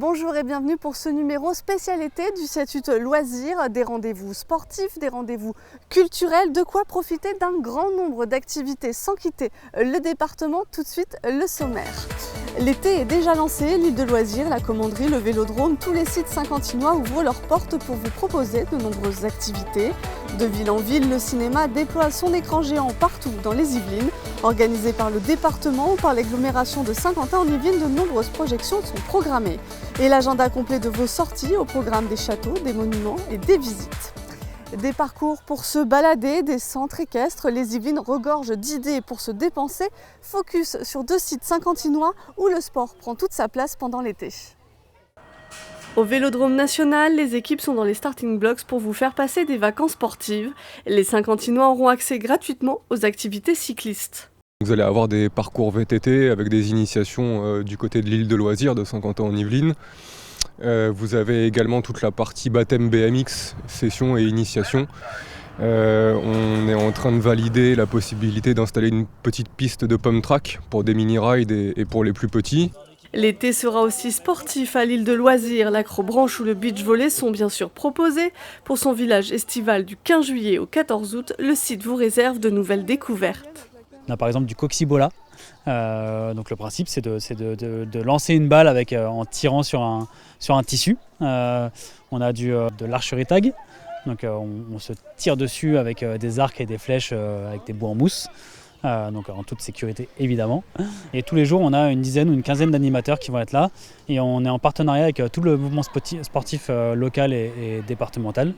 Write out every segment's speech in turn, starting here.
Bonjour et bienvenue pour ce numéro spécial été du statut loisirs, des rendez-vous sportifs, des rendez-vous culturels, de quoi profiter d'un grand nombre d'activités sans quitter le département. Tout de suite, le sommaire. L'été est déjà lancé, l'île de loisirs, la commanderie, le vélodrome, tous les sites saint-quentinois ouvrent leurs portes pour vous proposer de nombreuses activités. De ville en ville, le cinéma déploie son écran géant partout dans les Yvelines. Organisé par le département ou par l'agglomération de Saint-Quentin-en-Yvelines, de nombreuses projections sont programmées. Et l'agenda complet de vos sorties au programme des châteaux, des monuments et des visites. Des parcours pour se balader, des centres équestres, les Yvelines regorgent d'idées pour se dépenser. Focus sur 2 sites saint-quentinois où le sport prend toute sa place pendant l'été. Au Vélodrome national, les équipes sont dans les starting blocks pour vous faire passer des vacances sportives. Les Saint-Quentinois auront accès gratuitement aux activités cyclistes. Vous allez avoir des parcours VTT avec des initiations du côté de l'île de loisirs de Saint-Quentin-en-Yvelines. Vous avez également toute la partie baptême BMX, session et initiation. On est en train de valider la possibilité d'installer une petite piste de pump track pour des mini-rides et pour les plus petits. L'été sera aussi sportif à l'île de loisirs. L'acrobranche ou le beach volley sont bien sûr proposés. Pour son village estival du 15 juillet au 14 août, le site vous réserve de nouvelles découvertes. On a par exemple du coxibola. Donc le principe c'est de lancer une balle en tirant sur un tissu. On a de l'archerie tag. Donc on se tire dessus avec des arcs et des flèches avec des bouts en mousse. Donc en toute sécurité évidemment. Et tous les jours on a une dizaine ou une quinzaine d'animateurs qui vont être là. Et on est en partenariat avec tout le mouvement sportif local et départemental.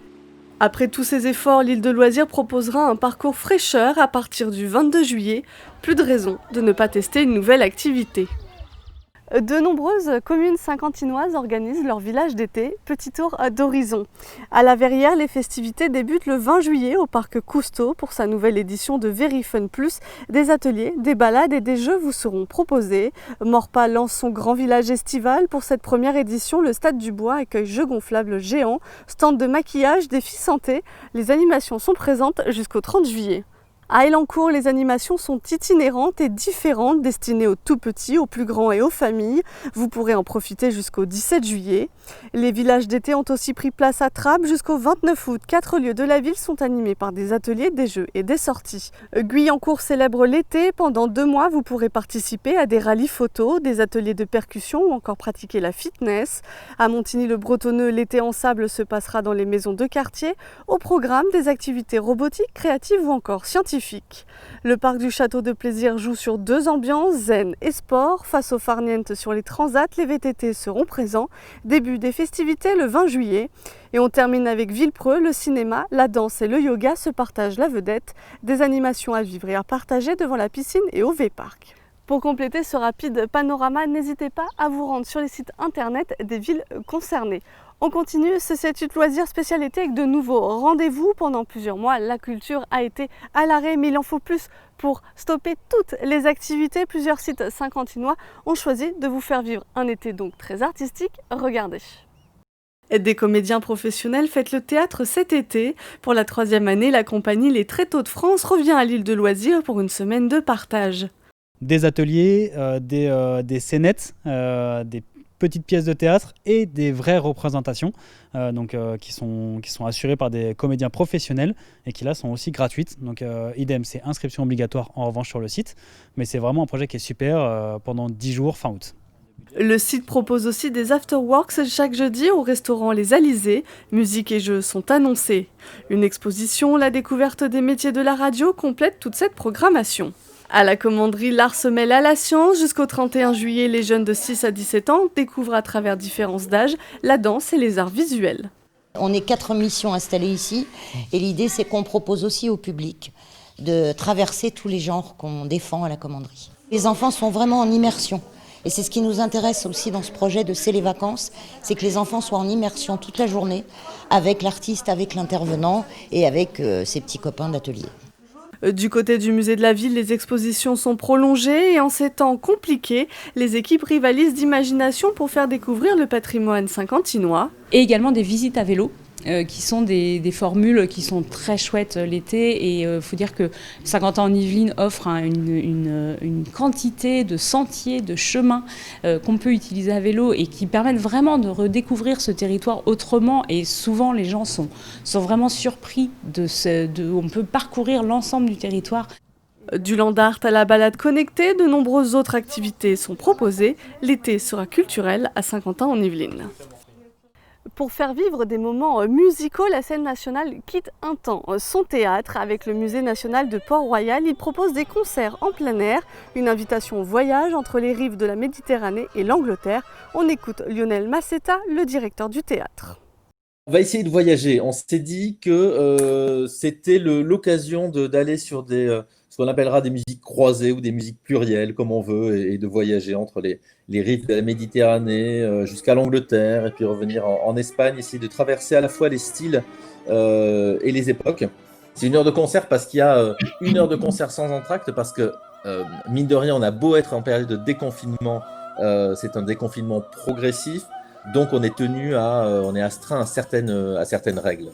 Après tous ces efforts, l'île de loisirs proposera un parcours fraîcheur à partir du 22 juillet. Plus de raison de ne pas tester une nouvelle activité. De nombreuses communes saint-quentinoises organisent leur village d'été, petit tour d'horizon. À la Verrière, les festivités débutent le 20 juillet au parc Cousteau pour sa nouvelle édition de Very Fun Plus. Des ateliers, des balades et des jeux vous seront proposés. Morpa lance son grand village estival. Pour cette première édition, le Stade du Bois accueille jeux gonflables géants, stand de maquillage, défis santé. Les animations sont présentes jusqu'au 30 juillet. À Elancourt, les animations sont itinérantes et différentes, destinées aux tout petits, aux plus grands et aux familles. Vous pourrez en profiter jusqu'au 17 juillet. Les villages d'été ont aussi pris place à Trappes jusqu'au 29 août. 4 lieux de la ville sont animés par des ateliers, des jeux et des sorties. Guyancourt célèbre l'été. Pendant 2 mois, vous pourrez participer à des rallyes photos, des ateliers de percussion ou encore pratiquer la fitness. À Montigny-le-Bretonneux, l'été en sable se passera dans les maisons de quartier. Au programme, des activités robotiques, créatives ou encore scientifiques. Le parc du Château de Plaisir joue sur 2 ambiances, zen et sport. Face aux farnientes sur les transats, les VTT seront présents. Début des festivités le 20 juillet. Et on termine avec Villepreux, le cinéma, la danse et le yoga se partagent la vedette. Des animations à vivre et à partager devant la piscine et au V-Parc. Pour compléter ce rapide panorama, n'hésitez pas à vous rendre sur les sites internet des villes concernées. On continue ce statut loisirs spécial été avec de nouveaux rendez-vous. Pendant plusieurs mois, la culture a été à l'arrêt, mais il en faut plus pour stopper toutes les activités. Plusieurs sites saint-quentinois ont choisi de vous faire vivre un été donc très artistique. Regardez. Des comédiens professionnels fêtent le théâtre cet été. Pour la 3e année, la compagnie Les Tréteaux de France revient à l'île de loisirs pour une semaine de partage. Des ateliers, des scénettes, des petites pièces de théâtre et des vraies représentations qui sont assurées par des comédiens professionnels et qui là sont aussi gratuites. Donc idem, c'est inscription obligatoire en revanche sur le site, mais c'est vraiment un projet qui est super pendant 10 jours fin août. Le site propose aussi des afterworks chaque jeudi au restaurant Les Alizés. Musique et jeux sont annoncés. Une exposition, la découverte des métiers de la radio complète toute cette programmation. À la commanderie, l'art se mêle à la science. Jusqu'au 31 juillet, les jeunes de 6 à 17 ans découvrent à travers différences d'âge la danse et les arts visuels. On est 4 missions installées ici et l'idée c'est qu'on propose aussi au public de traverser tous les genres qu'on défend à la commanderie. Les enfants sont vraiment en immersion et c'est ce qui nous intéresse aussi dans ce projet de C'est les vacances, c'est que les enfants soient en immersion toute la journée avec l'artiste, avec l'intervenant et avec ses petits copains d'atelier. Du côté du musée de la ville, les expositions sont prolongées et en ces temps compliqués, les équipes rivalisent d'imagination pour faire découvrir le patrimoine saint-quentinois. Et également des visites à vélo qui sont des formules qui sont très chouettes l'été. Et il faut dire que 50 ans en Yvelines offre une quantité de sentiers, de chemins qu'on peut utiliser à vélo et qui permettent vraiment de redécouvrir ce territoire autrement. Et souvent, les gens sont vraiment surpris on peut parcourir l'ensemble du territoire. Du land art à la balade connectée, de nombreuses autres activités sont proposées. L'été sera culturel à Saint-Quentin en Yvelines. Pour faire vivre des moments musicaux, la scène nationale quitte un temps son théâtre. Avec le musée national de Port-Royal, il propose des concerts en plein air, une invitation au voyage entre les rives de la Méditerranée et l'Angleterre. On écoute Lionel Massetta, le directeur du théâtre. On va essayer de voyager. On s'est dit que c'était l'occasion d'aller sur ce qu'on appellera des musiques croisées ou des musiques plurielles, comme on veut, et de voyager entre les rives de la Méditerranée jusqu'à l'Angleterre, et puis revenir en Espagne, essayer de traverser à la fois les styles et les époques. C'est 1 heure de concert parce qu'il y a 1 heure de concert sans entracte, parce que, mine de rien, on a beau être en période de déconfinement, c'est un déconfinement progressif. Donc on est astreint à certaines règles.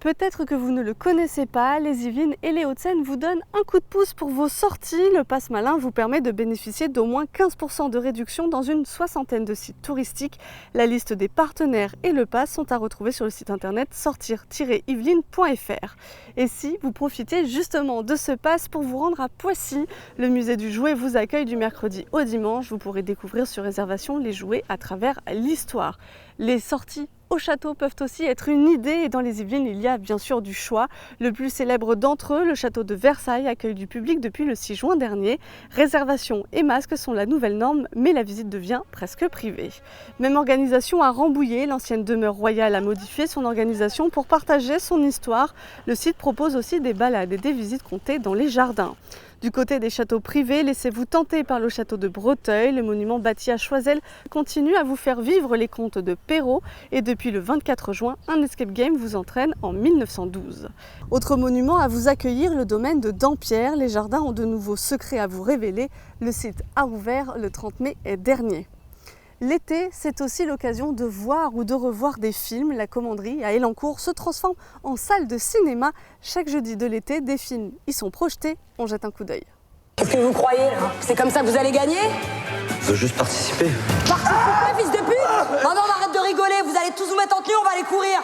Peut-être que vous ne le connaissez pas, les Yvelines et les Hauts-de-Seine vous donnent un coup de pouce pour vos sorties. Le Pass Malin vous permet de bénéficier d'au moins 15% de réduction dans une 60aine de sites touristiques. La liste des partenaires et le Pass sont à retrouver sur le site internet sortir-yvelines.fr. Et si vous profitez justement de ce Pass pour vous rendre à Poissy, le musée du jouet vous accueille du mercredi au dimanche. Vous pourrez découvrir sur réservation les jouets à travers l'histoire. Les sorties au château peuvent aussi être une idée, et dans les Yvelines, il y a bien sûr du choix. Le plus célèbre d'entre eux, le château de Versailles, accueille du public depuis le 6 juin dernier. Réservation et masques sont la nouvelle norme, mais la visite devient presque privée. Même organisation à Rambouillet, l'ancienne demeure royale a modifié son organisation pour partager son histoire. Le site propose aussi des balades et des visites comptées dans les jardins. Du côté des châteaux privés, laissez-vous tenter par le château de Breteuil. Le monument bâti à Choiseul continue à vous faire vivre les contes de Perrault. Et depuis le 24 juin, un escape game vous entraîne en 1912. Autre monument à vous accueillir, le domaine de Dampierre. Les jardins ont de nouveaux secrets à vous révéler. Le site a ouvert le 30 mai dernier. L'été, c'est aussi l'occasion de voir ou de revoir des films. La Commanderie à Elancourt se transforme en salle de cinéma. Chaque jeudi de l'été, des films y sont projetés. On jette un coup d'œil. Qu'est-ce que vous croyez là? C'est comme ça que vous allez gagner? Je veux juste participer. Participer, fils de pute! Non, arrête de rigoler, vous allez tous vous mettre en tenue, on va aller courir!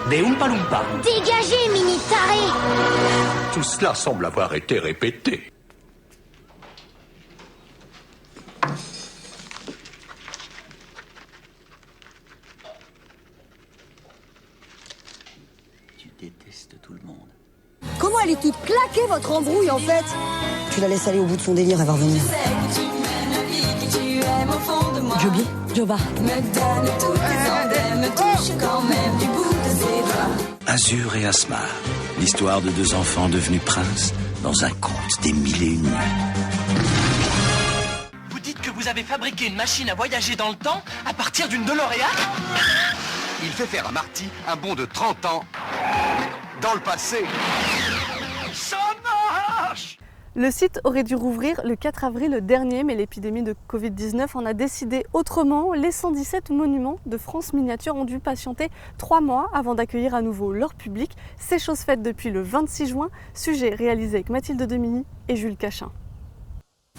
Des Oompa Loompa. Dégagez, mini taré! Tout cela semble avoir été répété. Déteste tout le monde. Comment elle est toute claquée, votre embrouille, en fait? Tu la laisses aller au bout de son délire, elle va revenir. Joby, Joba. Azur et Asmar, l'histoire de 2 enfants devenus princes dans un conte des 1001 nuits. Vous dites que vous avez fabriqué une machine à voyager dans le temps à partir d'une DeLorean? Il fait faire à Marty un bond de 30 ans dans le passé. Ça marche! Le site aurait dû rouvrir le 4 avril dernier, mais l'épidémie de Covid-19 en a décidé autrement. Les 117 monuments de France Miniature ont dû patienter 3 mois avant d'accueillir à nouveau leur public. C'est chose faite depuis le 26 juin. Sujet réalisé avec Mathilde Demilly et Jules Cachin.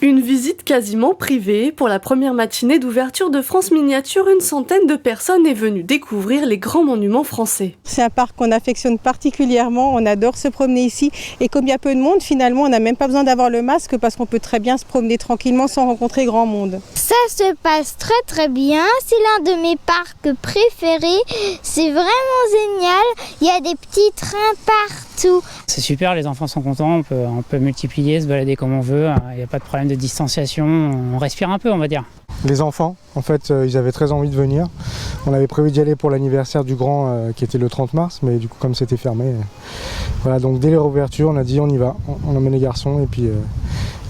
Une visite quasiment privée. Pour la première matinée d'ouverture de France Miniature, une centaine de personnes est venue découvrir les grands monuments français. C'est un parc qu'on affectionne particulièrement, on adore se promener ici. Et comme il y a peu de monde, finalement, on n'a même pas besoin d'avoir le masque parce qu'on peut très bien se promener tranquillement sans rencontrer grand monde. Ça se passe très très bien, c'est l'un de mes parcs préférés. C'est vraiment génial, il y a des petits trains partout. C'est super, les enfants sont contents, on peut multiplier, se balader comme on veut, il n'y a pas de problème de distanciation, on respire un peu, on va dire. Les enfants, en fait, ils avaient très envie de venir. On avait prévu d'y aller pour l'anniversaire du grand qui était le 30 mars, mais du coup comme c'était fermé, voilà, donc dès les réouvertures, on a dit on y va, on emmène les garçons et puis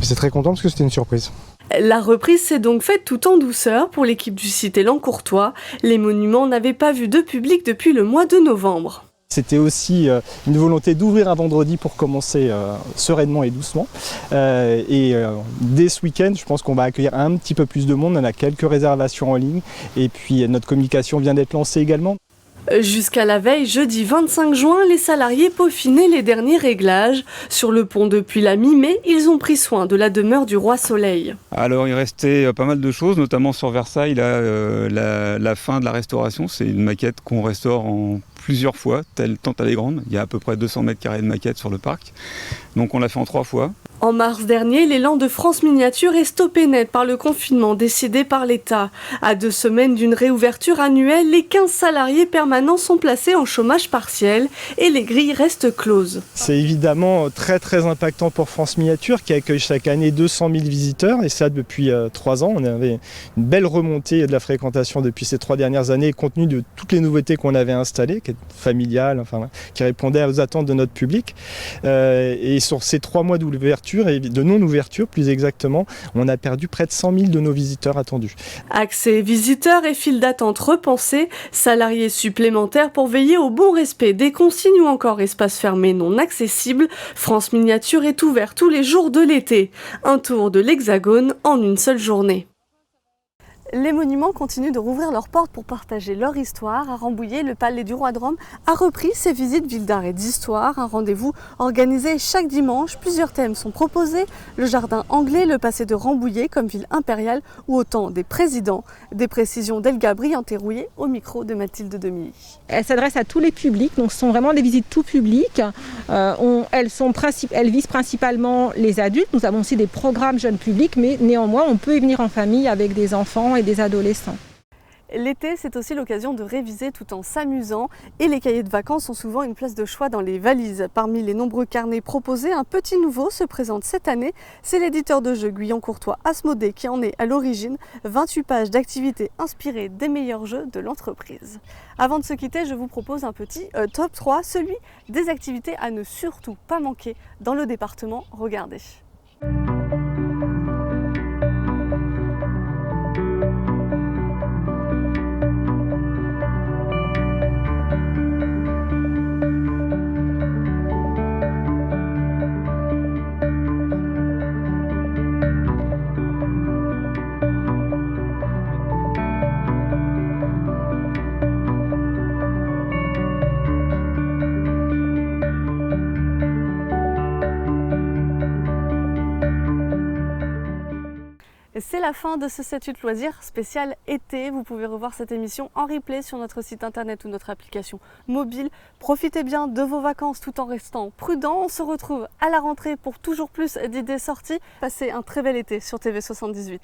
j'étais très content parce que c'était une surprise. La reprise s'est donc faite tout en douceur pour l'équipe du site Elancourtois. Les monuments n'avaient pas vu de public depuis le mois de novembre. C'était aussi une volonté d'ouvrir un vendredi pour commencer sereinement et doucement. Dès ce week-end, je pense qu'on va accueillir un petit peu plus de monde. On a quelques réservations en ligne et puis notre communication vient d'être lancée également. Jusqu'à la veille, jeudi 25 juin, les salariés peaufinaient les derniers réglages. Sur le pont depuis la mi-mai, ils ont pris soin de la demeure du Roi Soleil. Alors il restait pas mal de choses, notamment sur Versailles, la fin de la restauration. C'est une maquette qu'on restaure en plusieurs fois, tant elle est grande. Il y a à peu près 200 mètres carrés de maquette sur le parc. Donc on l'a fait en 3 fois. En mars dernier, l'élan de France Miniature est stoppé net par le confinement décidé par l'État. À 2 semaines d'une réouverture annuelle, les 15 salariés permanents sont placés en chômage partiel et les grilles restent closes. C'est évidemment très très impactant pour France Miniature qui accueille chaque année 200 000 visiteurs et ça depuis 3 ans. On avait une belle remontée de la fréquentation depuis ces 3 dernières années compte tenu de toutes les nouveautés qu'on avait installées, qui étaient familiales, qui répondaient aux attentes de notre public. Et sur ces 3 mois d'ouverture, et de non-ouverture plus exactement, on a perdu près de 100 000 de nos visiteurs attendus. Accès visiteurs et files d'attente repensées, salariés supplémentaires pour veiller au bon respect des consignes ou encore espaces fermés non accessibles, France Miniature est ouvert tous les jours de l'été. Un tour de l'Hexagone en une seule journée. Les monuments continuent de rouvrir leurs portes pour partager leur histoire. À Rambouillet, le Palais du Roi de Rome a repris ses visites villes d'art et d'histoire. Un rendez-vous organisé chaque dimanche. Plusieurs thèmes sont proposés. Le jardin anglais, le passé de Rambouillet comme ville impériale ou au temps des présidents. Des précisions d'Elga Brianté-Rouillet au micro de Mathilde Demilly. Elle s'adresse à tous les publics, donc ce sont vraiment des visites tout public. Elles visent principalement les adultes. Nous avons aussi des programmes jeunes publics, mais néanmoins on peut y venir en famille avec des enfants et des adolescents. L'été, c'est aussi l'occasion de réviser tout en s'amusant et les cahiers de vacances ont souvent une place de choix dans les valises. Parmi les nombreux carnets proposés, un petit nouveau se présente cette année. C'est l'éditeur de jeux Guyon-Courtois Asmodée qui en est à l'origine. 28 pages d'activités inspirées des meilleurs jeux de l'entreprise. Avant de se quitter, je vous propose un petit top 3, celui des activités à ne surtout pas manquer dans le département. Regardez. C'est la fin de ce 7-8 loisirs spécial été. Vous pouvez revoir cette émission en replay sur notre site internet ou notre application mobile. Profitez bien de vos vacances tout en restant prudent. On se retrouve à la rentrée pour toujours plus d'idées sorties. Passez un très bel été sur TV78.